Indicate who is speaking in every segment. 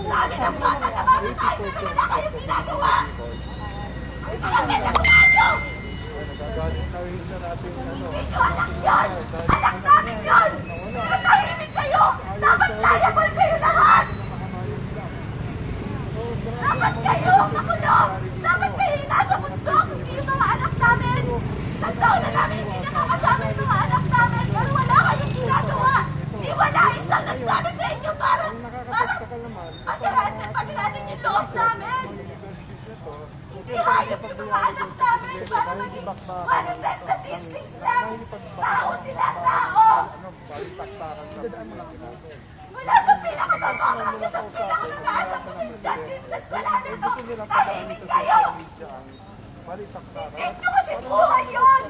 Speaker 1: dami ng bata na mamatay, pero wala kayong ginagawa! Ang sakit na mukha nyo! Hindi nyo anak yun! Anak namin yun! Pero tahimik kayo! Dapat liable kayo lahat! Dapat kayo makulong! Dapat kayo nasa bundok! Hindi yung mga anak namin! Nagtaon na namin hindi nakakasama yung mga anak namin! Pero wala kayong ginagawa! Di wala isang nagsabi sa inyo parang pagiranin yung loob namin! Hindi hayop yung mga anak namin para maging manifest statistics lang! Tao sila, tao! Mula sa pinakababa hanggang sa pinakamagaas na posisyon dito sa eskwelahan nito, tahimik kayo! Hindi nyo kasi buhay yun!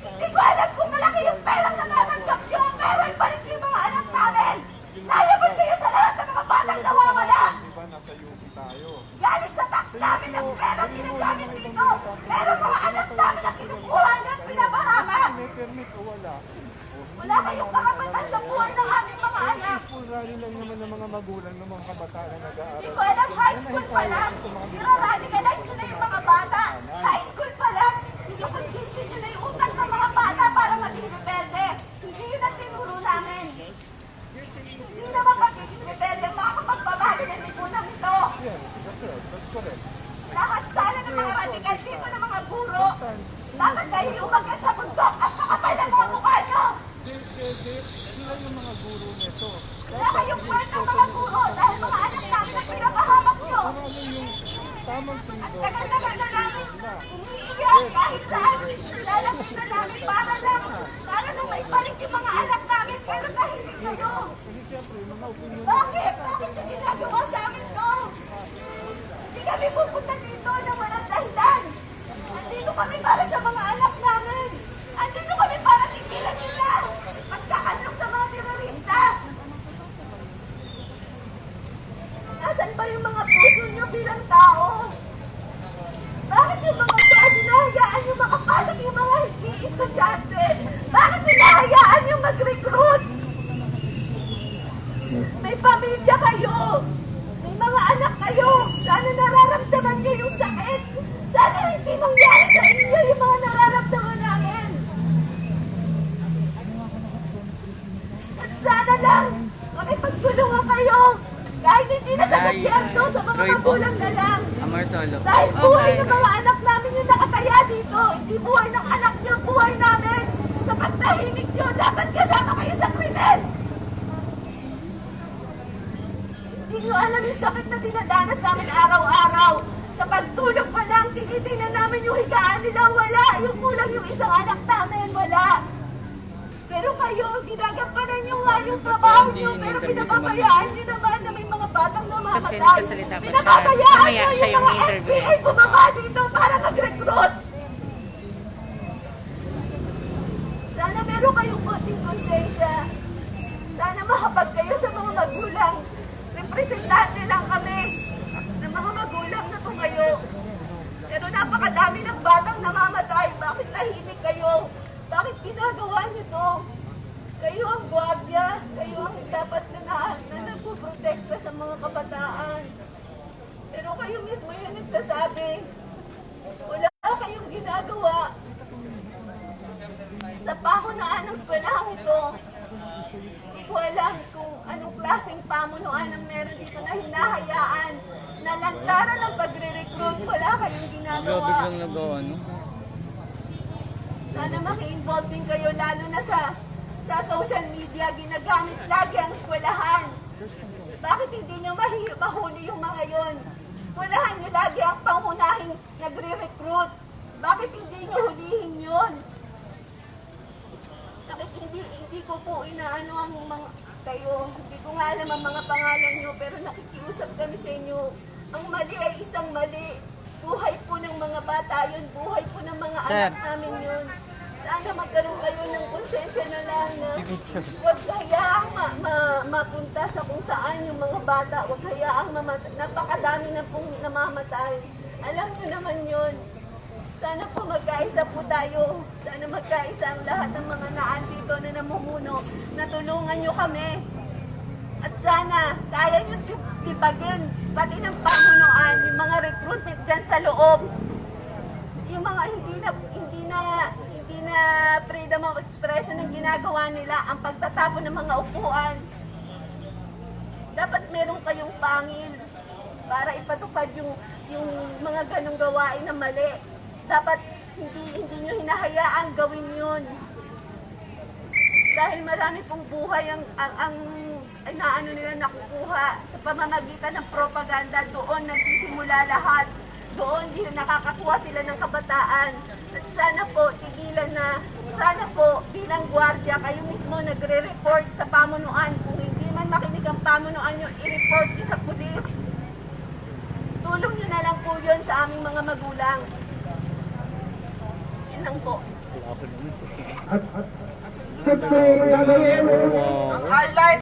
Speaker 1: Hindi ko alam kung malaki yung perang natatanggap nyo, pero ibalik nyo yung mga anak namin! Liable kayo sa lahat ng mga batang nawawala! Galing sa tax namin ang pera ginagamit dito, pero mga anak namin ang kinukuha nyo at pinapahamak! Wala kayong karapatan sa buhay ng aming mga anak!
Speaker 2: Peaceful rally lang naman ng mga magulang ng mga kabataan na nag-aaral.
Speaker 1: Hindi ko alam, high school pa lang! Nira-radicalize nyo na yung mga bata! High school pa lang! Hindi ko convinced nyo na yung utak ng mga bata para maging rebelde! Hindi yun ang tinuro namin! Hindi naman pagiging rebelde ang makakapagbabago ng lipunan ito!
Speaker 2: That's correct.
Speaker 1: Lahat sana ng mga radikal dito ng mga guro! Dapat kayo umagat sa bundok at makapal ang mga mukha nyo!
Speaker 2: Sila yung mga guro nito.
Speaker 1: Wala kayong kwentang mga guro dahil mga anak namin ang pinapahamak nyo!
Speaker 2: Tamang
Speaker 1: At
Speaker 2: tribo.
Speaker 1: tagal-tagal na namin umiiyak kahit saan! Lalapit na namin para lang maibalik yung mga anak namin pero tahimik kayo!
Speaker 2: Kasi siyempre, mga opinion
Speaker 1: Bakit? Bakit yung ginagawa sa amin to? Hindi kami pupunta dito ng walang dahilan! Andito kami para sa mga anak namin! Andito kami para tigilan nila! Magkakalok sa mga terorista! Nasaan ba yung mga puso nyo bilang tao? Bakit yung mga tao hinahayaan yung makapasok yung mga hindi estudyante? Bakit hinahayaan yung mag-recruit? May pamilya kayo! May mga anak kayo! Sana nararamdaman niyo yung sakit! Sana hindi mangyari sa inyo yung mga nararamdaman namin! At sana lang, makipagtulungan kayo! Kahit hindi na sa gobyerno, sa mga magulang na lang!
Speaker 3: Amar Solo.
Speaker 1: Dahil buhay ng mga anak namin yung nakataya dito! Hindi buhay ng anak niyo, buhay namin! Sa pagtahimik niyo, dapat kasama kayo sa krimen! Hindi nyo alam yung sakit na dinadanas namin araw-araw. Sa pagtulog pa lang, tinitingnan namin yung higaan nila, wala. Yung kulang yung isang anak namin, wala. Pero kayo, ginagampanan nyo nga yung trabaho nyo, pero pinababayaan nyo naman na may mga batang namamatay. Pinababayaan nyo yung mga FBI bumaba dito para mag-recruit. Sana meron kayong konting konsensya. Sana mahabag kayo sa mga magulang. Representante lang kami ng mga magulang na kayo. Pero napakadami ng batang namamatay. Bakit tahimik kayo? Bakit ginagawa niyo to? Kayo ang gwardiya. Kayo ang dapat na nagpuprotekta sa mga kabataan. Pero kayo mismo yung nagsasabi. Wala kayong ginagawa. Sa pamunaan ng eskwelahan ito, hindi ko alam kung anong klaseng pamunuan ang meron dito na hinahayaan na lantaran ng pagre-recruit. Wala kayong ginagawa.
Speaker 3: Grabe kang nagawa, no?
Speaker 1: Sana maki-involve din kayo lalo na sa social media. Ginagamit lagi ang eskwelahan. Bakit hindi nyo mahuli yung mga yon? Eskwelahan nyo lagi ang pangunahing nagre-recruit. Bakit hindi nyo hulihin yun? Bakit hindi ko po inaano ang mga kayo. Hindi ko nga alam ang mga pangalan nyo, pero nakikiusap kami sa inyo. Ang mali ay isang mali. Buhay po ng mga bata yun. Buhay po ng mga anak namin yun. Sana magkaroon kayo ng konsensya na lang na huwag hayaang mapunta sa kung saan yung mga bata. Huwag hayaang napakadami na pong namamatay. Alam nyo naman yun. Sana po magkaisa po tayo. Sana magkaisa ang lahat ng mga naandito na namumuno. Natulungan nyo kami. At sana kaya nyo tibagin, pati ng pamunuan, yung mga recruitment dyan sa loob. Yung mga hindi na freedom of expression ang ginagawa nila, ang pagtatapon ng mga upuan. Dapat meron kayong pangil para ipatupad yung mga ganong gawain na mali. Dapat hindi nyo hinahayaan gawin yun. Dahil marami pong buhay ang naano nila nakukuha sa pamamagitan ng propaganda. Doon nagsisimula lahat. Doon din nakakakuha sila ng kabataan. At sana po, tigilan na. Sana po, bilang gwardiya, kayo mismo nagre-report sa pamunuan. Kung hindi man makinig ang pamunuan nyo, i-report nyo sa pulis. Tulong nyo na lang po yun sa aming mga magulang. Yun lang po.
Speaker 3: At gagawin ang highlight